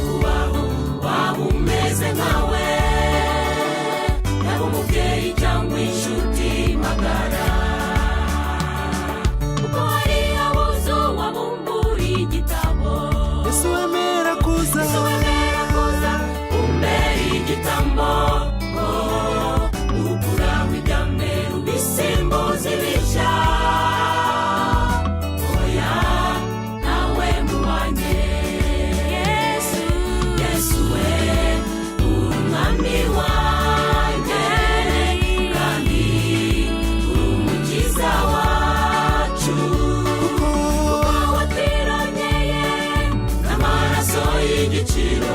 kubaho waba umeze nkawe yaba umubyeyi cyangwa inshuti magara kuko hari abuze uwabumbura igitabo Yesu wemera kuza umbera igitambo ukuraho ibyambere ubisimbuza ibishya oya nawe muwanye Yesu we umwami wanjye kandi umukiza wacu kuko watironyeye n'amaraso y'igiciro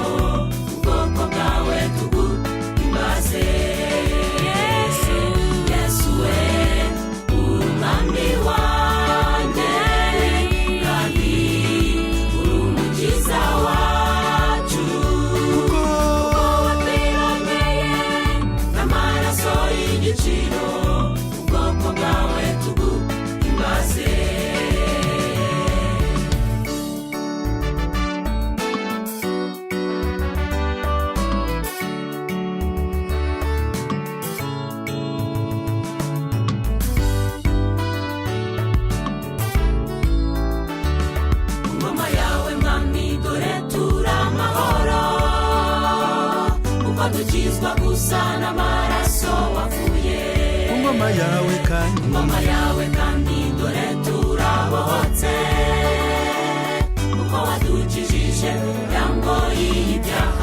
ubwoko bwawe tuguhimbaze Yesu we umwami wanjye kandi umukiza wacu kuko watironyeye n'amaraso y'igiciro ubwoko bwawe tuguhimbaze ngoma yawe mwami dore turamahoro kuko dukizwa gusa n'amaraso wavuye ngoma yawe kandi dore turabohotse kuko wadukijije yango y'ibyaha